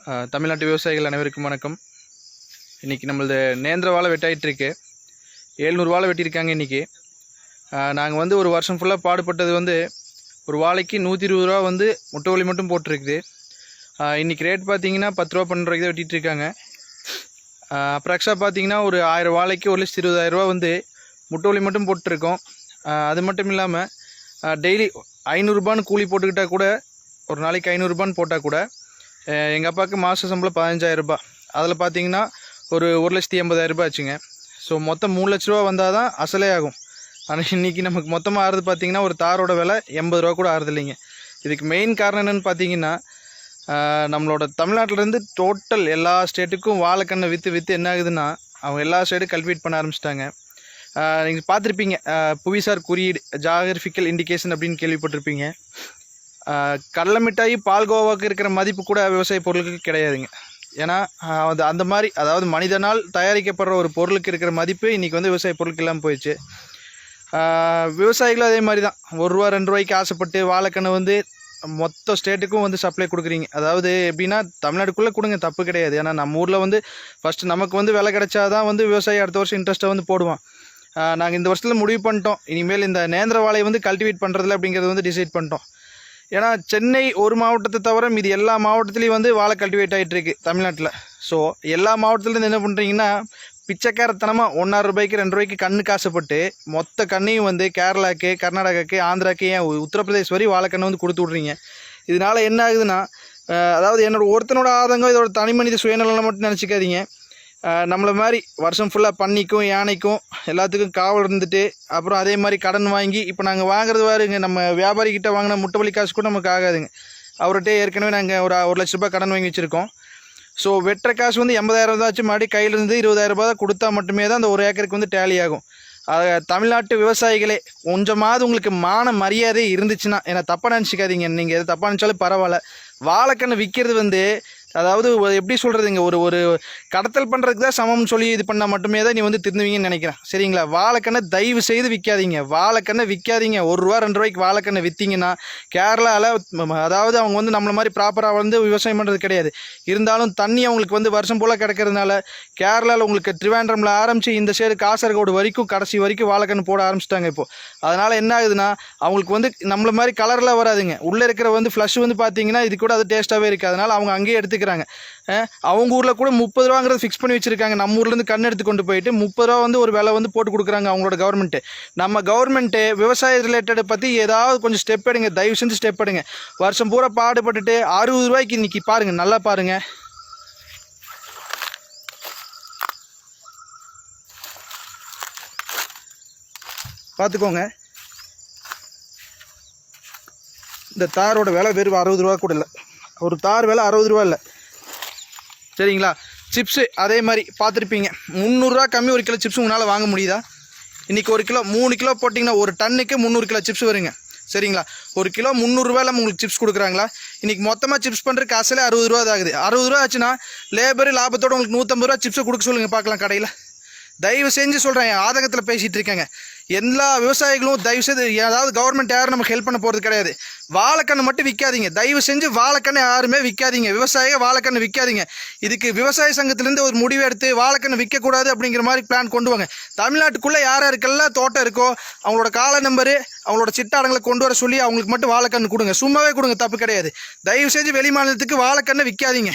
தமிழ்நாட்டு விவசாயிகள் அனைவருக்கும் வணக்கம். இன்றைக்கி நம்மளது நேந்திர வாழை வெட்டாயிட்ருக்கு. 700 வாழை வெட்டியிருக்காங்க இன்றைக்கி. நாங்கள் வந்து ஒரு வருஷம் ஃபுல்லாக பாடுபட்டது வந்து ஒரு வாழைக்கு 120 ரூபா வந்து முட்டை வலி மட்டும் போட்டிருக்குது. இன்றைக்கி ரேட் பார்த்திங்கன்னா 10 ரூபா 12 ரூபாய்க்கு தான் வெட்டிகிட்ருக்காங்க. அப்ராக்ஸாக பார்த்திங்கன்னா ஒரு 1000 வாழைக்கு 1,20,000 ரூபா வந்து முட்டை வலி மட்டும் போட்டிருக்கோம். அது மட்டும் இல்லாமல் டெய்லி 500 ரூபான்னு கூலி போட்டுக்கிட்டால் கூட, ஒரு நாளைக்கு 500 ரூபான்னு போட்டால் கூட எங்கள் அப்பாவுக்கு மாத சம்பளம் 15,000 ரூபாய். அதில் பார்த்தீங்கன்னா ஒரு 1,80,000 ரூபாய் ஆச்சுங்க. ஸோ மொத்தம் 3 லட்ச ரூபா வந்தால் தான் அசலே ஆகும். ஆனால் இன்றைக்கி நமக்கு மொத்தமாக ஆறுது பார்த்திங்கன்னா ஒரு தாரோட விலை 80 ரூபா கூட ஆறுது இல்லைங்க. இதுக்கு மெயின் காரணம் என்னென்னு பார்த்தீங்கன்னா, நம்மளோட தமிழ்நாட்டிலேருந்து டோட்டல் எல்லா ஸ்டேட்டுக்கும் வாழைக்கண்ணை விற்று என்ன ஆகுதுன்னா, அவங்க எல்லா ஸ்டேட்டும் கல்டிவேட் பண்ண ஆரம்பிச்சிட்டாங்க. நீங்கள் பார்த்துருப்பீங்க, புவிசார் குறியீடு ஜாகிரபிக்கல் இண்டிகேஷன் அப்படின்னு கேள்விப்பட்டிருப்பீங்க. கடலை மிட்டாய் பால்கோவாவுக்கு இருக்கிற மதிப்பு கூட விவசாய பொருளுக்கு கிடையாதுங்க. ஏன்னா அது அந்த மாதிரி, அதாவது மனிதனால் தயாரிக்கப்படுற ஒரு பொருளுக்கு இருக்கிற மதிப்பு இன்றைக்கி வந்து விவசாய பொருளுக்கு இல்லாமல் போயிடுச்சு. விவசாயிகளும் அதே மாதிரி தான் 1 ரூபா 2 ரூபாய்க்கு ஆசைப்பட்டு வாழைக்கண்ணை வந்து மொத்த ஸ்டேட்டுக்கும் வந்து சப்ளை கொடுக்குறீங்க. அதாவது எப்படின்னா, தமிழ்நாடுக்குள்ளே கொடுங்க, தப்பு கிடையாது. ஏன்னா நம்ம ஊரில் வந்து ஃபஸ்ட்டு நமக்கு வந்து விலை கிடைச்சாதான் வந்து விவசாயி அடுத்த வருஷம் இன்ட்ரெஸ்ட்டாக வந்து போடுவான். நாங்கள் இந்த வருஷத்தில் முடிவு பண்ணிட்டோம், இனிமேல் இந்த நேந்திர வாழையை வந்து கல்டிவேட் பண்ணுறதில்ல அப்படிங்கிறது வந்து டிசைட் பண்ணிட்டோம். ஏன்னா சென்னை ஒரு மாவட்டத்தை தவிர மீது எல்லா மாவட்டத்துலேயும் வந்து வாழை கல்டிவேட் ஆகிட்டுருக்கு தமிழ்நாட்டில். ஸோ எல்லா மாவட்டத்துலேருந்து என்ன பண்ணுறீங்கன்னா, பிச்சைக்காரத்தனமாக 1.5 ரூபாய்க்கு 2 ரூபாய்க்கு கண்ணுக்கு ஆசைப்பட்டு மொத்த கண்ணையும் வந்து கேரளாவுக்கு, கர்நாடகாவுக்கு, ஆந்திராவுக்கு, ஏன் உத்தரப்பிரதேஷ் வரை வாழைக்கண்ணை வந்து கொடுத்து விட்றீங்க. இதனால் என்ன ஆகுதுன்னா, அதாவது என்னோட ஒருத்தனோட ஆதங்கம், இதோட தனி மனித சுயநலம் மட்டும் நினச்சிக்காதீங்க. நம்மளை மாதிரி வருஷம் ஃபுல்லாக பன்னிக்கும் யானைக்கும் எல்லாத்துக்கும் காவல் இருந்துட்டு, அப்புறம் அதே மாதிரி கடன் வாங்கி, இப்போ நாங்கள் வாங்குறது வாருங்க, நம்ம வியாபாரிக்கிட்ட வாங்கின முட்டை வலி காசு கூட நமக்கு ஆகாதுங்க. அவர்கிட்ட ஏற்கனவே நாங்கள் ஒரு 1 லட்ச ரூபாய் கடன் வாங்கி வச்சுருக்கோம். ஸோ வெட்டுற காசு வந்து 80,000 தான் ஆச்சு. மறுபடியும் கையிலேருந்து 20,000 ரூபா தான் கொடுத்தா மட்டுமே தான் அந்த 1 ஏக்கருக்கு வந்து டேலி ஆகும். தமிழ்நாட்டு விவசாயிகளே, கொஞ்சமாவது உங்களுக்கு மான மரியாதை இருந்துச்சுன்னா, ஏன்னா தப்பாக நினச்சிக்காதீங்க, நீங்கள் எது தப்பாக நினச்சாலும் பரவாயில்ல. வாழைக்கண்ணை விற்கிறது வந்து, அதாவது எப்படி சொல்கிறதுங்க, ஒரு கடத்தல் பண்ணுறதுக்கு தான் சமம்னு சொல்லி இது பண்ணால் மட்டுமே தான் நீ வந்து திருந்துவீங்கன்னு நினைக்கிறேன். சரிங்களா? வாழைக்கண்ணை தயவு செய்து விற்காதீங்க. வாழைக்கண்ணை விற்காதீங்க. 1 ரூபா 2 ரூபாய்க்கு வாழைக்கண்ணை விற்றீங்கன்னா, கேரளாவில், அதாவது அவங்க வந்து நம்மளை மாதிரி ப்ராப்பராக வந்து விவசாயம் பண்ணுறது கிடையாது. இருந்தாலும் தண்ணி அவங்களுக்கு வந்து வருஷம் போல் கிடக்கிறதுனால, கேரளாவில் உங்களுக்கு திருவேண்டரமில் ஆரம்பித்து இந்த சைடு காசர்கோடு வரைக்கும் கடைசி வரைக்கும் வாழைக்கண்ணு போட ஆரம்பிச்சிட்டாங்க இப்போது. அதனால் என்ன ஆகுதுன்னா, அவங்களுக்கு வந்து நம்மளை மாதிரி கலரில் வராதுங்க. உள்ளே இருக்கிற வந்து ஃப்ளஷ் வந்து பார்த்தீங்கன்னா இது கூட அது டேஸ்ட்டாகவே இருக்குது. அதனால் அவங்க அங்கேயே எடுத்துக்கிறாங்க. அவங்க ஊரில் கூட 30 ரூபாங்கிறது ஃபிக்ஸ் பண்ணி வச்சுருக்காங்க. நம்ம ஊர்லேருந்து கண் எடுத்து கொண்டு போயிட்டு 30 ரூபா வந்து ஒரு விலை வந்து போட்டு கொடுக்குறாங்க அவங்களோட கவர்மெண்ட்டு. நம்ம கவர்மெண்ட்டு விவசாய ரிலேட்டடை பற்றி ஏதாவது கொஞ்சம் ஸ்டெப் எடுங்க, தயவு செஞ்சு ஸ்டெப் எடுங்க. வருஷம் பூரா பாடுபட்டுட்டு 60 ரூபாய்க்கு இன்றைக்கி பாருங்கள், நல்லா பாருங்கள். பார்த்துக்கோங்க, இந்த தாரோட விலை வெறும் 60 ரூபா கூட இல்லை. ஒரு தார் விலை 60 ரூபா இல்லை. சரிங்களா? சிப்ஸு அதே மாதிரி பார்த்துருப்பீங்க, 300 ரூபா கம்மி 1 கிலோ சிப்ஸ் உங்களால் வாங்க முடியுதா? இன்றைக்கி 1 கிலோ 3 கிலோ போட்டிங்கன்னா ஒரு டன்னுக்கு 300 கிலோ சிப்ஸ் வருங்க. சரிங்களா? 1 கிலோ 300 ரூபாயில் உங்களுக்கு சிப்ஸ் கொடுக்குறாங்களா? இன்றைக்கி மொத்தமாக சிப்ஸ் பண்ணுறதுக்கு காசில் 60 ரூபா தான் ஆகுது. 60 ரூபா ஆச்சுன்னா லேபரு லாபத்தோடு உங்களுக்கு 150 ரூபா சிப்ஸை கொடுக்க சொல்லுங்கள் பார்க்கலாம் கடையில். தயவு செஞ்சு சொல்கிறேன், என் ஆதங்கத்தில் பேசிகிட்டு இருக்கேங்க. எல்லா விவசாயிகளும் தயவு செய்து, ஏதாவது கவர்மெண்ட் யாரும் நமக்கு ஹெல்ப் பண்ண போகிறது கிடையாது. வாழைக்கண்ணு மட்டும் விற்காதீங்க, தயவு செஞ்சு வாழைக்கண்ணை யாருமே விற்காதீங்க. விவசாயிக வாழைக்கண்ணு விற்காதீங்க. இதுக்கு விவசாய சங்கத்திலேருந்து ஒரு முடிவு எடுத்து வாழைக்கண்ணு விற்கக்கூடாது அப்படிங்கிற மாதிரி பிளான் கொண்டு வாங்க. தமிழ்நாட்டுக்குள்ளே யார் யாருக்கெல்லாம் தோட்டம் இருக்கோ அவங்களோட கால நம்பரு, அவங்களோட சிட்டாடங்களை கொண்டு வர சொல்லி அவங்களுக்கு மட்டும் வாழைக்கண்ணு கொடுங்க. சும்மாவே கொடுங்க, தப்பு கிடையாது. தயவு செஞ்சு வெளி மாநிலத்துக்கு வாழைக்கண்ணை விற்காதீங்க.